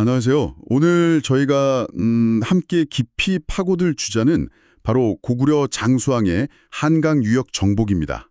안녕하세요. 오늘 저희가 함께 깊이 파고들 주자는 바로 고구려 장수왕의 한강 유역 정복입니다.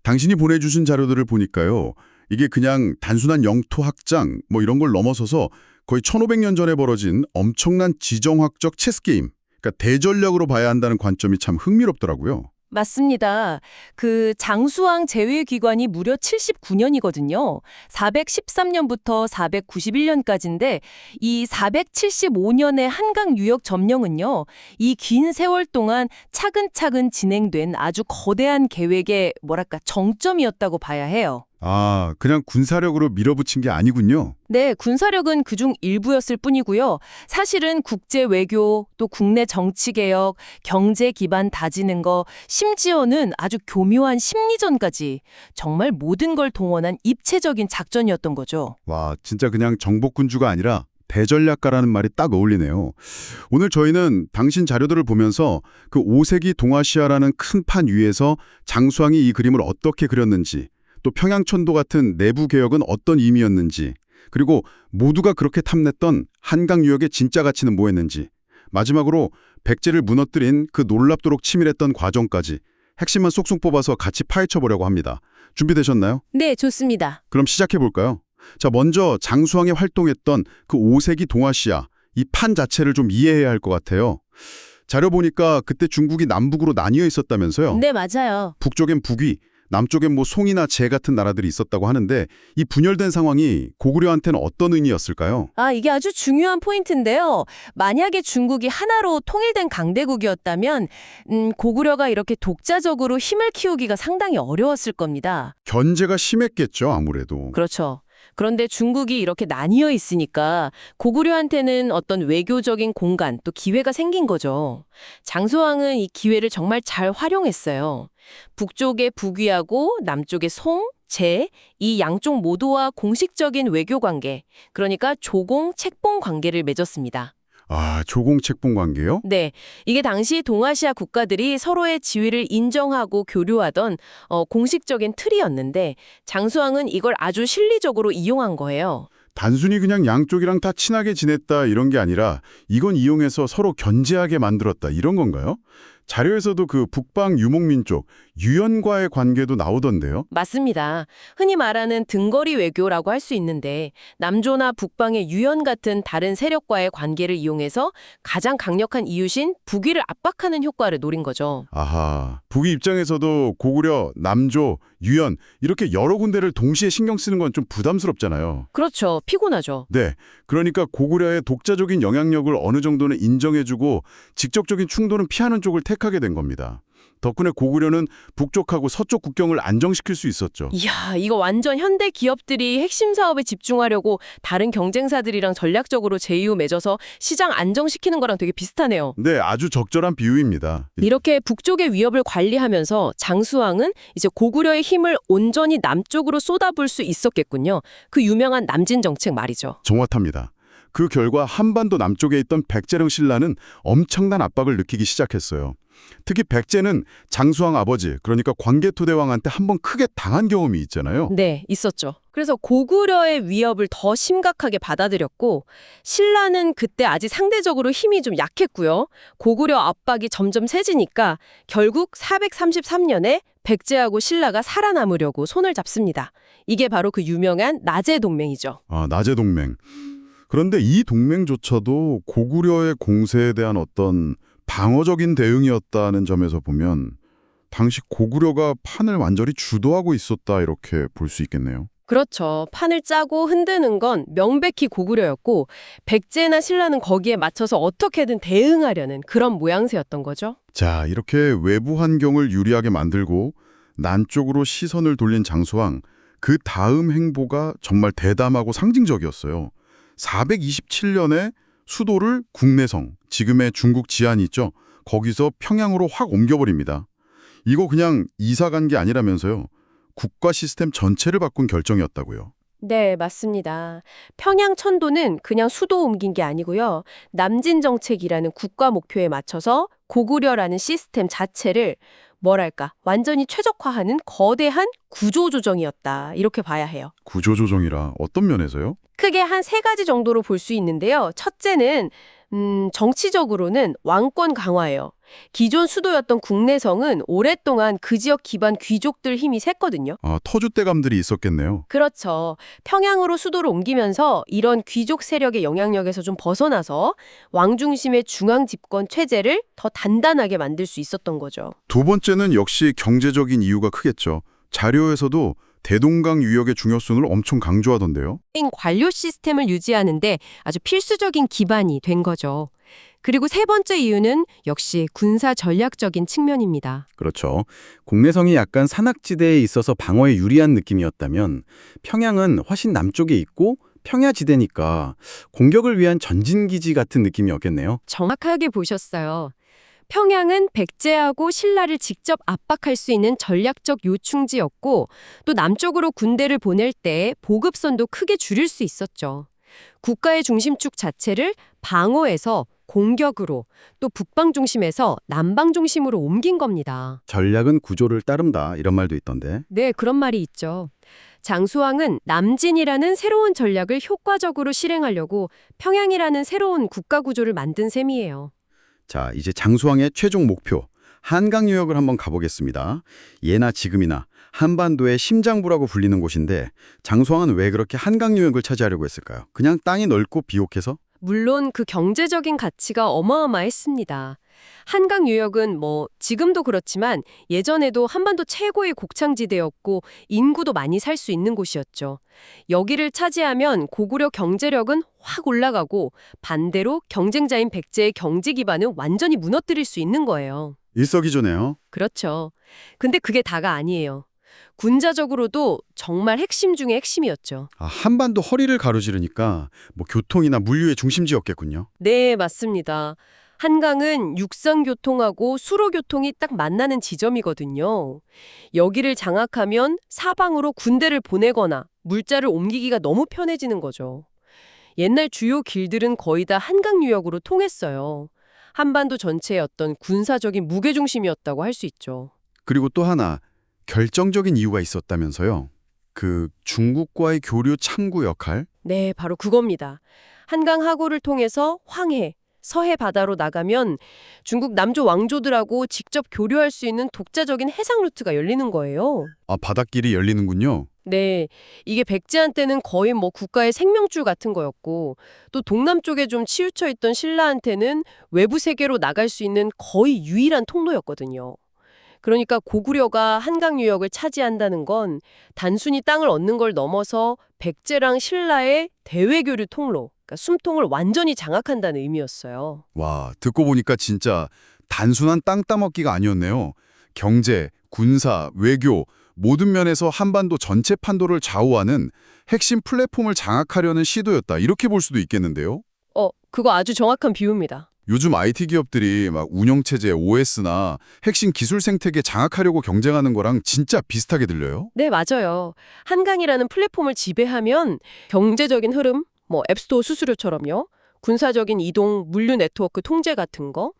당신이 보내주신 자료들을 보니까요. 이게 그냥 단순한 영토 확장 이런 걸 넘어서서 거의 1500년 전에 벌어진 엄청난 지정학적 체스게임, 그러니까 대전략으로 봐야 한다는 관점이 참 흥미롭더라고요. 맞습니다. 그 장수왕 제외 기관이 무려 79년이거든요. 413년부터 491년까지인데 이 475년의 한강 유역 점령은요. 이 긴 세월 동안 차근차근 진행된 아주 거대한 계획의 정점이었다고 봐야 해요. 아, 그냥 군사력으로 밀어붙인 게 아니군요. 네, 군사력은 그중 일부였을 뿐이고요. 사실은 국제 외교, 또 국내 정치 개혁, 경제 기반 다지는 거, 심지어는 아주 교묘한 심리전까지 정말 모든 걸 동원한 입체적인 작전이었던 거죠. 와, 진짜 그냥 정복군주가 아니라 대전략가라는 말이 딱 어울리네요. 오늘 저희는 당신 자료들을 보면서 그 5세기 동아시아라는 큰 판 위에서 장수왕이 이 그림을 어떻게 그렸는지, 또 평양천도 같은 내부 개혁은 어떤 의미였는지, 그리고 모두가 그렇게 탐냈던 한강 유역의 진짜 가치는 뭐였는지, 마지막으로 백제를 무너뜨린 그 놀랍도록 치밀했던 과정까지 핵심만 쏙쏙 뽑아서 같이 파헤쳐보려고 합니다. 준비되셨나요? 네, 좋습니다. 그럼 시작해볼까요? 자, 먼저 장수왕이 활동했던 그 5세기 동아시아, 이 판 자체를 좀 이해해야 할 것 같아요. 자료 보니까 그때 중국이 남북으로 나뉘어 있었다면서요? 네, 맞아요. 북쪽엔 북위, 남쪽엔 송이나 제 같은 나라들이 있었다고 하는데 이 분열된 상황이 고구려한테는 어떤 의미였을까요? 이게 아주 중요한 포인트인데요. 만약에 중국이 하나로 통일된 강대국이었다면 고구려가 이렇게 독자적으로 힘을 키우기가 상당히 어려웠을 겁니다. 견제가 심했겠죠, 아무래도. 그렇죠. 그런데 중국이 이렇게 나뉘어 있으니까 고구려한테는 어떤 외교적인 공간 또 기회가 생긴 거죠. 장수왕은 이 기회를 정말 잘 활용했어요. 북쪽에 북위하고 남쪽에 송, 제, 이 양쪽 모두와 공식적인 외교 관계, 그러니까 조공, 책봉 관계를 맺었습니다. 아, 조공책봉 관계요? 네, 이게 당시 동아시아 국가들이 서로의 지위를 인정하고 교류하던 공식적인 틀이었는데 장수왕은 이걸 아주 실리적으로 이용한 거예요. 단순히 그냥 양쪽이랑 다 친하게 지냈다 이런 게 아니라 이건 이용해서 서로 견제하게 만들었다 이런 건가요? 자료에서도 그 북방 유목민족, 유연과의 관계도 나오던데요? 맞습니다. 흔히 말하는 등거리 외교라고 할 수 있는데 남조나 북방의 유연 같은 다른 세력과의 관계를 이용해서 가장 강력한 이웃인 북위를 압박하는 효과를 노린 거죠. 아하, 북위 입장에서도 고구려, 남조, 유연 이렇게 여러 군데를 동시에 신경 쓰는 건 좀 부담스럽잖아요. 그렇죠. 피곤하죠. 네, 그러니까 고구려의 독자적인 영향력을 어느 정도는 인정해주고 직접적인 충돌은 피하는 쪽을 택하게 된 겁니다. 덕분에 고구려는 북쪽하고 서쪽 국경을 안정시킬 수 있었죠. 이야, 이거 완전 현대 기업들이 핵심 사업에 집중하려고 다른 경쟁사들이랑 전략적으로 제휴 맺어서 시장 안정시키는 거랑 되게 비슷하네요. 네, 아주 적절한 비유입니다. 이렇게 북쪽의 위협을 관리하면서 장수왕은 이제 고구려의 힘을 온전히 남쪽으로 쏟아부을 수 있었겠군요. 그 유명한 남진 정책 말이죠. 정확합니다. 그 결과 한반도 남쪽에 있던 백제령 신라는 엄청난 압박을 느끼기 시작했어요. 특히 백제는 장수왕 아버지, 그러니까 광개토대왕한테 한번 크게 당한 경험이 있잖아요. 네, 있었죠. 그래서 고구려의 위협을 더 심각하게 받아들였고 신라는 그때 아직 상대적으로 힘이 좀 약했고요. 고구려 압박이 점점 세지니까 결국 433년에 백제하고 신라가 살아남으려고 손을 잡습니다. 이게 바로 그 유명한 나제 동맹이죠. 아, 나제 동맹. 그런데 이 동맹조차도 고구려의 공세에 대한 어떤 방어적인 대응이었다는 점에서 보면 당시 고구려가 판을 완전히 주도하고 있었다 이렇게 볼 수 있겠네요. 그렇죠. 판을 짜고 흔드는 건 명백히 고구려였고 백제나 신라는 거기에 맞춰서 어떻게든 대응하려는 그런 모양새였던 거죠. 자, 이렇게 외부 환경을 유리하게 만들고 난쪽으로 시선을 돌린 장수왕, 그 다음 행보가 정말 대담하고 상징적이었어요. 427년에 수도를 국내성, 지금의 중국 지안이 있죠. 거기서 평양으로 확 옮겨버립니다. 이거 그냥 이사 간 게 아니라면서요. 국가 시스템 전체를 바꾼 결정이었다고요. 네, 맞습니다. 평양 천도는 그냥 수도 옮긴 게 아니고요. 남진 정책이라는 국가 목표에 맞춰서 고구려라는 시스템 자체를 뭐랄까, 완전히 최적화하는 거대한 구조조정이었다. 이렇게 봐야 해요. 구조조정이라 어떤 면에서요? 크게 한 세 가지 정도로 볼 수 있는데요. 첫째는 정치적으로는 왕권 강화예요. 기존 수도였던 국내성은 오랫동안 그 지역 기반 귀족들 힘이 셌거든요. 아, 터줏대감들이 있었겠네요. 그렇죠. 평양으로 수도를 옮기면서 이런 귀족 세력의 영향력에서 좀 벗어나서 왕 중심의 중앙 집권 체제를 더 단단하게 만들 수 있었던 거죠. 두 번째는 역시 경제적인 이유가 크겠죠. 자료에서도 대동강 유역의 중요성을 엄청 강조하던데요. 관료 시스템을 유지하는데 아주 필수적인 기반이 된 거죠. 그리고 세 번째 이유는 역시 군사 전략적인 측면입니다. 그렇죠. 국내성이 약간 산악지대에 있어서 방어에 유리한 느낌이었다면 평양은 훨씬 남쪽에 있고 평야지대니까 공격을 위한 전진기지 같은 느낌이었겠네요. 정확하게 보셨어요. 평양은 백제하고 신라를 직접 압박할 수 있는 전략적 요충지였고 또 남쪽으로 군대를 보낼 때 보급선도 크게 줄일 수 있었죠. 국가의 중심축 자체를 방어에서 공격으로 또 북방 중심에서 남방 중심으로 옮긴 겁니다. 전략은 구조를 따른다 이런 말도 있던데. 네, 그런 말이 있죠. 장수왕은 남진이라는 새로운 전략을 효과적으로 실행하려고 평양이라는 새로운 국가 구조를 만든 셈이에요. 자, 이제 장수왕의 최종 목표 한강 유역을 한번 가보겠습니다. 예나 지금이나 한반도의 심장부라고 불리는 곳인데 장수왕은 왜 그렇게 한강 유역을 차지하려고 했을까요? 그냥 땅이 넓고 비옥해서? 물론 그 경제적인 가치가 어마어마했습니다. 한강 유역은 지금도 그렇지만 예전에도 한반도 최고의 곡창지대였고 인구도 많이 살 수 있는 곳이었죠. 여기를 차지하면 고구려 경제력은 확 올라가고 반대로 경쟁자인 백제의 경제 기반은 완전히 무너뜨릴 수 있는 거예요. 일석이조네요. 그렇죠. 근데 그게 다가 아니에요. 군사적으로도 정말 핵심 중의 핵심이었죠. 아, 한반도 허리를 가로지르니까 교통이나 물류의 중심지였겠군요. 네, 맞습니다. 한강은 육상교통하고 수로교통이 딱 만나는 지점이거든요. 여기를 장악하면 사방으로 군대를 보내거나 물자를 옮기기가 너무 편해지는 거죠. 옛날 주요 길들은 거의 다 한강 유역으로 통했어요. 한반도 전체의 어떤 군사적인 무게중심이었다고 할 수 있죠. 그리고 또 하나 결정적인 이유가 있었다면서요. 그 중국과의 교류 창구 역할? 네, 바로 그겁니다. 한강 하구를 통해서 황해, 서해 바다로 나가면 중국 남조 왕조들하고 직접 교류할 수 있는 독자적인 해상 루트가 열리는 거예요. 아, 바닷길이 열리는군요. 네, 이게 백제한테는 거의 국가의 생명줄 같은 거였고 또 동남쪽에 좀 치우쳐 있던 신라한테는 외부 세계로 나갈 수 있는 거의 유일한 통로였거든요. 그러니까 고구려가 한강 유역을 차지한다는 건 단순히 땅을 얻는 걸 넘어서 백제랑 신라의 대외교류 통로, 그러니까 숨통을 완전히 장악한다는 의미였어요. 와, 듣고 보니까 진짜 단순한 땅 따먹기가 아니었네요. 경제, 군사, 외교 모든 면에서 한반도 전체 판도를 좌우하는 핵심 플랫폼을 장악하려는 시도였다. 이렇게 볼 수도 있겠는데요. 그거 아주 정확한 비유입니다. 요즘 IT 기업들이 운영체제, OS나 핵심 기술 생태계 장악하려고 경쟁하는 거랑 진짜 비슷하게 들려요. 네, 맞아요. 한강이라는 플랫폼을 지배하면 경제적인 흐름, 앱스토어 수수료처럼요. 군사적인 이동, 물류 네트워크 통제 같은 거,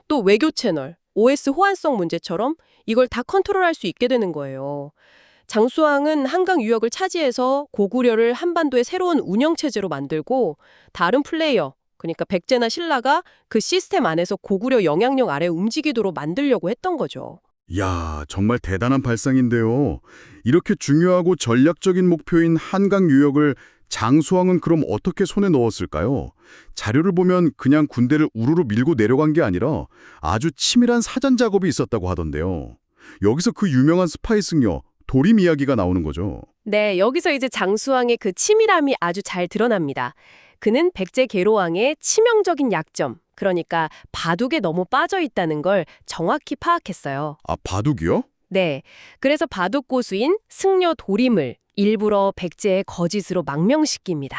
또 외교 채널, OS 호환성 문제처럼 이걸 다 컨트롤할 수 있게 되는 거예요. 장수왕은 한강 유역을 차지해서 고구려를 한반도의 새로운 운영체제로 만들고 다른 플레이어, 그러니까 백제나 신라가 그 시스템 안에서 고구려 영향력 아래 움직이도록 만들려고 했던 거죠. 이야, 정말 대단한 발상인데요. 이렇게 중요하고 전략적인 목표인 한강 유역을 장수왕은 그럼 어떻게 손에 넣었을까요? 자료를 보면 그냥 군대를 우르르 밀고 내려간 게 아니라 아주 치밀한 사전 작업이 있었다고 하던데요. 여기서 그 유명한 스파이 승려 도림 이야기가 나오는 거죠. 네, 여기서 이제 장수왕의 그 치밀함이 아주 잘 드러납니다. 그는 백제 계로왕의 치명적인 약점, 그러니까 바둑에 너무 빠져 있다는 걸 정확히 파악했어요. 아, 바둑이요? 네, 그래서 바둑 고수인 승려 도림을 일부러 백제의 거짓으로 망명시킵니다.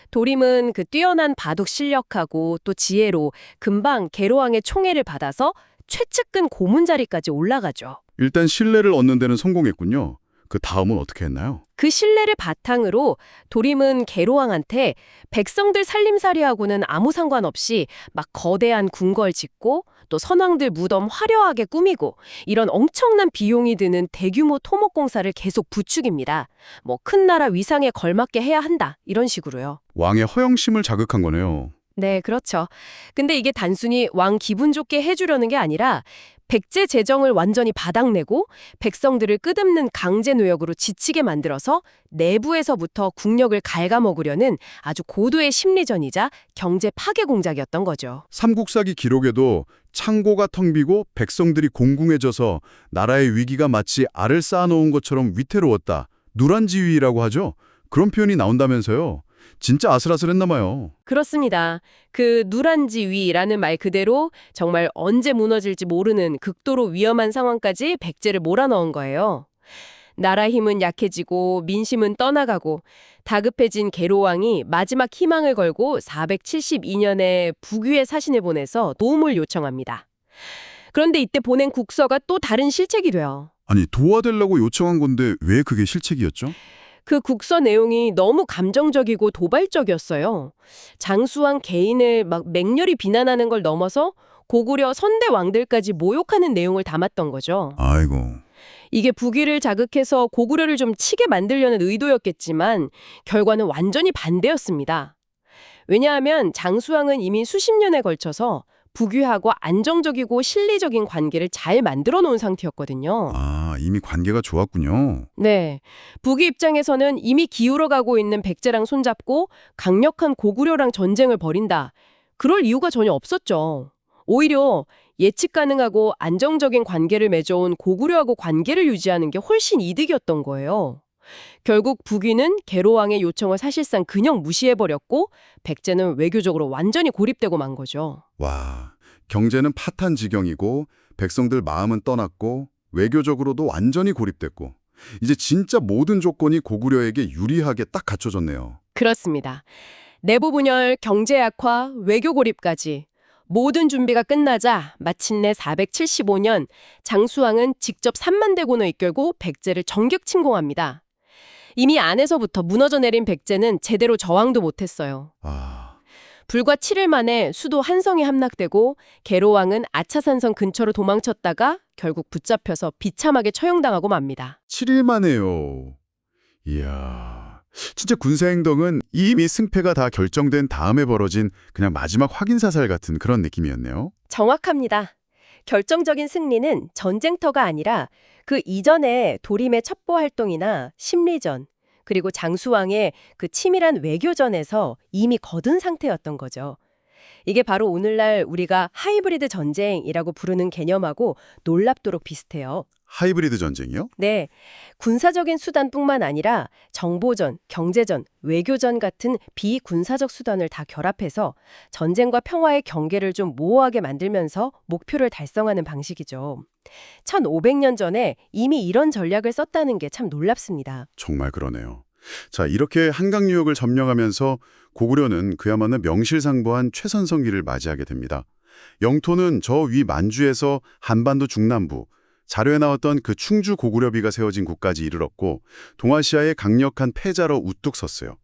도림은 그 뛰어난 바둑 실력하고 또 지혜로 금방 계로왕의 총애를 받아서 최측근 고문 자리까지 올라가죠. 일단 신뢰를 얻는 데는 성공했군요. 그 다음은 어떻게 했나요? 그 신뢰를 바탕으로 도림은 계로왕한테 백성들 살림살이하고는 아무 상관없이 막 거대한 궁궐 짓고 또 선왕들 무덤 화려하게 꾸미고 이런 엄청난 비용이 드는 대규모 토목공사를 계속 부추깁니다. 뭐 큰 나라 위상에 걸맞게 해야 한다 이런 식으로요. 왕의 허영심을 자극한 거네요. 네, 그렇죠. 근데 이게 단순히 왕 기분 좋게 해주려는 게 아니라 백제 재정을 완전히 바닥내고 백성들을 끝없는 강제 노역으로 지치게 만들어서 내부에서부터 국력을 갉아먹으려는 아주 고도의 심리전이자 경제 파괴 공작이었던 거죠. 삼국사기 기록에도 창고가 텅 비고 백성들이 공궁해져서 나라의 위기가 마치 알을 쌓아놓은 것처럼 위태로웠다. 누란지위라고 하죠. 그런 표현이 나온다면서요. 진짜 아슬아슬했나 봐요. 그렇습니다. 그 누란지위라는 말 그대로 정말 언제 무너질지 모르는 극도로 위험한 상황까지 백제를 몰아넣은 거예요. 나라 힘은 약해지고 민심은 떠나가고 다급해진 계로왕이 마지막 희망을 걸고 472년에 북위에 사신을 보내서 도움을 요청합니다. 그런데 이때 보낸 국서가 또 다른 실책이 돼요. 아니, 도와달라고 요청한 건데 왜 그게 실책이었죠? 그 국서 내용이 너무 감정적이고 도발적이었어요. 장수왕 개인을 막 맹렬히 비난하는 걸 넘어서 고구려 선대 왕들까지 모욕하는 내용을 담았던 거죠. 아이고. 이게 북위를 자극해서 고구려를 좀 치게 만들려는 의도였겠지만 결과는 완전히 반대였습니다. 왜냐하면 장수왕은 이미 수십 년에 걸쳐서 북위하고 안정적이고 실리적인 관계를 잘 만들어 놓은 상태였거든요. 아, 이미 관계가 좋았군요. 네. 북위 입장에서는 이미 기울어가고 있는 백제랑 손잡고 강력한 고구려랑 전쟁을 벌인다. 그럴 이유가 전혀 없었죠. 오히려 예측 가능하고 안정적인 관계를 맺어온 고구려하고 관계를 유지하는 게 훨씬 이득이었던 거예요. 결국 북위는 계로왕의 요청을 사실상 그냥 무시해버렸고 백제는 외교적으로 완전히 고립되고 만 거죠. 와, 경제는 파탄 지경이고 백성들 마음은 떠났고 외교적으로도 완전히 고립됐고 이제 진짜 모든 조건이 고구려에게 유리하게 딱 갖춰졌네요. 그렇습니다. 내부 분열, 경제 악화, 외교 고립까지 모든 준비가 끝나자 마침내 475년 장수왕은 직접 3만 대군을 이끌고 백제를 정격 침공합니다. 이미 안에서부터 무너져 내린 백제는 제대로 저항도 못했어요. 불과 7일 만에 수도 한성에 함락되고 계로왕은 아차산성 근처로 도망쳤다가 결국 붙잡혀서 비참하게 처형당하고 맙니다. 7일 만에요. 이야, 진짜 군사행동은 이미 승패가 다 결정된 다음에 벌어진 그냥 마지막 확인사살 같은 그런 느낌이었네요. 정확합니다. 결정적인 승리는 전쟁터가 아니라 그 이전에 도림의 첩보 활동이나 심리전, 그리고 장수왕의 그 치밀한 외교전에서 이미 거둔 상태였던 거죠. 이게 바로 오늘날 우리가 하이브리드 전쟁이라고 부르는 개념하고 놀랍도록 비슷해요. 하이브리드 전쟁이요? 네, 군사적인 수단뿐만 아니라 정보전, 경제전, 외교전 같은 비군사적 수단을 다 결합해서 전쟁과 평화의 경계를 좀 모호하게 만들면서 목표를 달성하는 방식이죠. 1500년 전에 이미 이런 전략을 썼다는 게 참 놀랍습니다. 정말 그러네요. 자, 이렇게 한강 유역을 점령하면서 고구려는 그야말로 명실상부한 최선성기를 맞이하게 됩니다. 영토는 저 위 만주에서 한반도 중남부, 자료에 나왔던 그 충주 고구려비가 세워진 곳까지 이르렀고 동아시아의 강력한 패자로 우뚝 섰어요.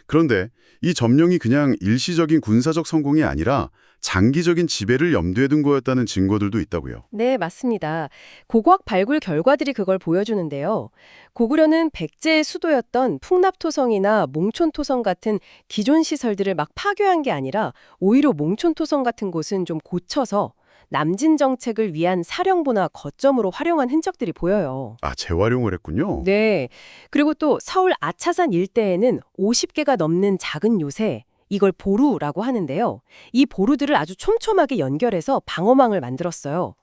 그런데 이 점령이 그냥 일시적인 군사적 성공이 아니라 장기적인 지배를 염두에 둔 거였다는 증거들도 있다고요. 네, 맞습니다. 고고학 발굴 결과들이 그걸 보여주는데요. 고구려는 백제의 수도였던 풍납토성이나 몽촌토성 같은 기존 시설들을 막 파괴한 게 아니라 오히려 몽촌토성 같은 곳은 좀 고쳐서 남진 정책을 위한 사령부나 거점으로 활용한 흔적들이 보여요. 아, 재활용을 했군요. 네. 그리고 또 서울 아차산 일대에는 50개가 넘는 작은 요새, 이걸 보루라고 하는데요. 이 보루들을 아주 촘촘하게 연결해서 방어망을 만들었어요.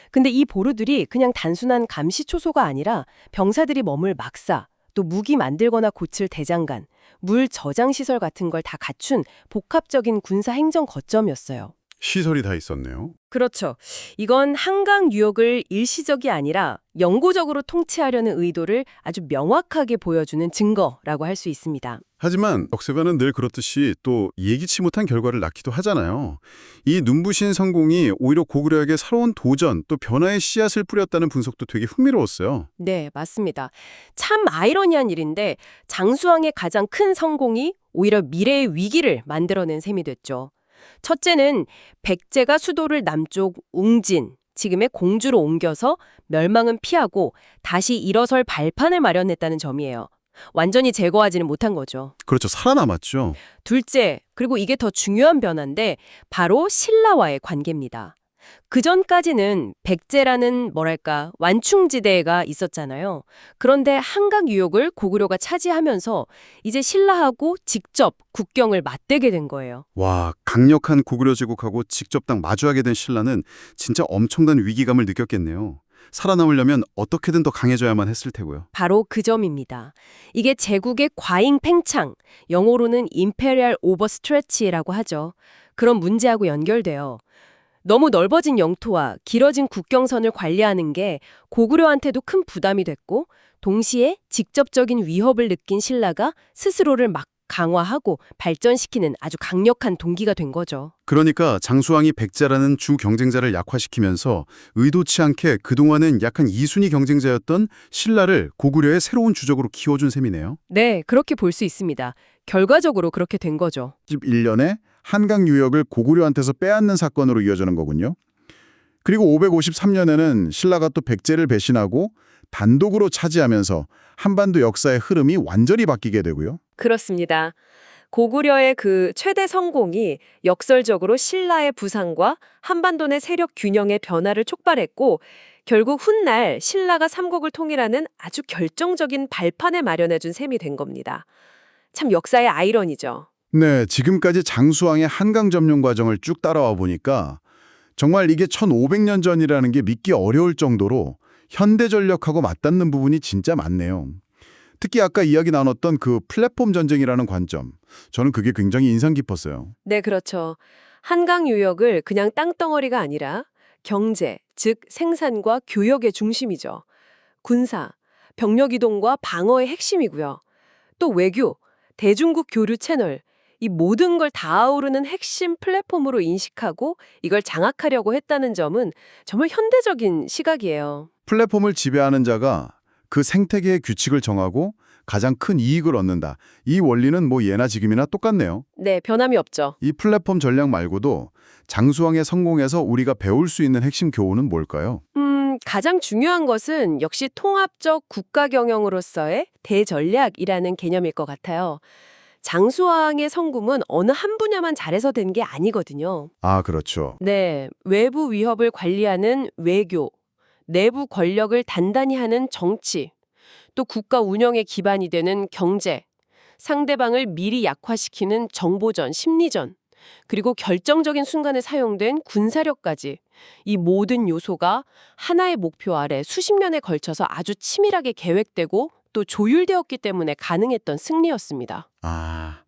근데 이 보루들이 그냥 단순한 감시초소가 아니라 병사들이 머물 막사, 또 무기 만들거나 고칠 대장간, 물 저장 시설 같은 걸 다 갖춘 복합적인 군사 행정 거점이었어요. 시설이 다 있었네요. 그렇죠. 이건 한강 유역을 일시적이 아니라 영구적으로 통치하려는 의도를 아주 명확하게 보여주는 증거라고 할 수 있습니다. 하지만 역사가는 늘 그렇듯이 또 예기치 못한 결과를 낳기도 하잖아요. 이 눈부신 성공이 오히려 고구려에게 새로운 도전 또 변화의 씨앗을 뿌렸다는 분석도 되게 흥미로웠어요. 네, 맞습니다. 참 아이러니한 일인데 장수왕의 가장 큰 성공이 오히려 미래의 위기를 만들어낸 셈이 됐죠. 첫째는 백제가 수도를 남쪽 웅진, 지금의 공주로 옮겨서 멸망은 피하고 다시 일어설 발판을 마련했다는 점이에요. 완전히 제거하지는 못한 거죠. 그렇죠. 살아남았죠. 둘째, 그리고 이게 더 중요한 변화인데 바로 신라와의 관계입니다. 그전까지는 백제라는 뭐랄까 완충지대가 있었잖아요. 그런데 한강 유역을 고구려가 차지하면서 이제 신라하고 직접 국경을 맞대게 된 거예요. 와, 강력한 고구려 제국하고 직접 딱 마주하게 된 신라는 진짜 엄청난 위기감을 느꼈겠네요. 살아남으려면 어떻게든 더 강해져야만 했을 테고요. 바로 그 점입니다. 이게 제국의 과잉 팽창, 영어로는 임페리얼 오버스트레치라고 하죠. 그런 문제하고 연결돼요. 너무 넓어진 영토와 길어진 국경선을 관리하는 게 고구려한테도 큰 부담이 됐고 동시에 직접적인 위협을 느낀 신라가 스스로를 막 강화하고 발전시키는 아주 강력한 동기가 된 거죠. 그러니까 장수왕이 백제라는 주 경쟁자를 약화시키면서 의도치 않게 그동안은 약한 2순위 경쟁자였던 신라를 고구려의 새로운 주적으로 키워준 셈이네요. 네, 그렇게 볼 수 있습니다. 결과적으로 그렇게 된 거죠. 11년에 한강 유역을 고구려한테서 빼앗는 사건으로 이어지는 거군요. 그리고 553년에는 신라가 또 백제를 배신하고 단독으로 차지하면서 한반도 역사의 흐름이 완전히 바뀌게 되고요. 그렇습니다. 고구려의 그 최대 성공이 역설적으로 신라의 부상과 한반도 내 세력 균형의 변화를 촉발했고 결국 훗날 신라가 삼국을 통일하는 아주 결정적인 발판을 마련해준 셈이 된 겁니다. 참 역사의 아이러니죠. 네, 지금까지 장수왕의 한강 점령 과정을 쭉 따라와 보니까 정말 이게 1500년 전이라는 게 믿기 어려울 정도로 현대 전력하고 맞닿는 부분이 진짜 많네요. 특히 아까 이야기 나눴던 그 플랫폼 전쟁이라는 관점, 저는 그게 굉장히 인상 깊었어요. 네, 그렇죠. 한강 유역을 그냥 땅덩어리가 아니라 경제, 즉 생산과 교역의 중심이죠. 군사, 병력 이동과 방어의 핵심이고요. 또 외교, 대중국 교류 채널, 이 모든 걸 다 아우르는 핵심 플랫폼으로 인식하고 이걸 장악하려고 했다는 점은 정말 현대적인 시각이에요. 플랫폼을 지배하는 자가 그 생태계의 규칙을 정하고 가장 큰 이익을 얻는다. 이 원리는 뭐 예나 지금이나 똑같네요. 네, 변함이 없죠. 이 플랫폼 전략 말고도 장수왕의 성공에서 우리가 배울 수 있는 핵심 교훈은 뭘까요? 가장 중요한 것은 역시 통합적 국가 경영으로서의 대전략이라는 개념일 것 같아요. 장수왕의 성공은 어느 한 분야만 잘해서 된 게 아니거든요. 아, 그렇죠. 네, 외부 위협을 관리하는 외교, 내부 권력을 단단히 하는 정치, 또 국가 운영의 기반이 되는 경제, 상대방을 미리 약화시키는 정보전, 심리전, 그리고 결정적인 순간에 사용된 군사력까지 이 모든 요소가 하나의 목표 아래 수십 년에 걸쳐서 아주 치밀하게 계획되고 또 조율되었기 때문에 가능했던 승리였습니다. 아,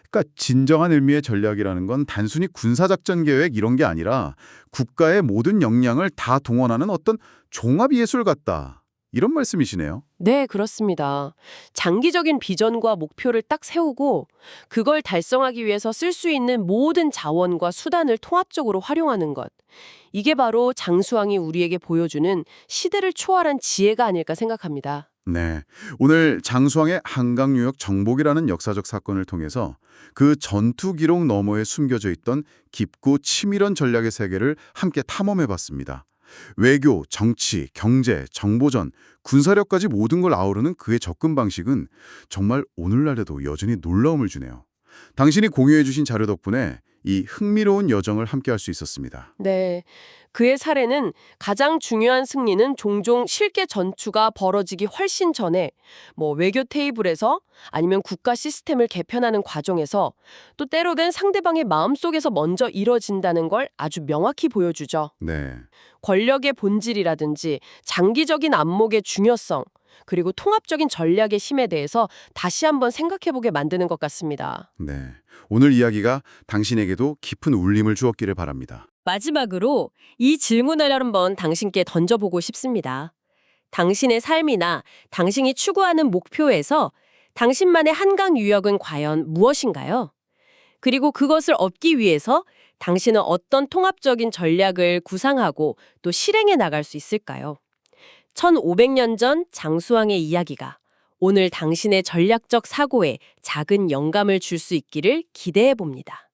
그러니까 진정한 의미의 전략이라는 건 단순히 군사작전 계획 이런 게 아니라 국가의 모든 역량을 다 동원하는 어떤 종합예술 같다. 이런 말씀이시네요. 네, 그렇습니다. 장기적인 비전과 목표를 딱 세우고 그걸 달성하기 위해서 쓸 수 있는 모든 자원과 수단을 통합적으로 활용하는 것. 이게 바로 장수왕이 우리에게 보여주는 시대를 초월한 지혜가 아닐까 생각합니다. 네, 오늘 장수왕의 한강 유역 정복이라는 역사적 사건을 통해서 그 전투 기록 너머에 숨겨져 있던 깊고 치밀한 전략의 세계를 함께 탐험해봤습니다. 외교, 정치, 경제, 정보전, 군사력까지 모든 걸 아우르는 그의 접근 방식은 정말 오늘날에도 여전히 놀라움을 주네요. 당신이 공유해주신 자료 덕분에 이 흥미로운 여정을 함께 할 수 있었습니다. 네. 그의 사례는 가장 중요한 승리는 종종 실계 전투가 벌어지기 훨씬 전에 외교 테이블에서 아니면 국가 시스템을 개편하는 과정에서 또 때로는 상대방의 마음속에서 먼저 이뤄진다는 걸 아주 명확히 보여주죠. 네. 권력의 본질이라든지 장기적인 안목의 중요성, 그리고 통합적인 전략의 힘에 대해서 다시 한번 생각해보게 만드는 것 같습니다. 네, 오늘 이야기가 당신에게도 깊은 울림을 주었기를 바랍니다. 마지막으로 이 질문을 한번 당신께 던져보고 싶습니다. 당신의 삶이나 당신이 추구하는 목표에서 당신만의 한강 유역은 과연 무엇인가요? 그리고 그것을 얻기 위해서 당신은 어떤 통합적인 전략을 구상하고 또 실행해 나갈 수 있을까요? 1500년 전 장수왕의 이야기가 오늘 당신의 전략적 사고에 작은 영감을 줄 수 있기를 기대해 봅니다.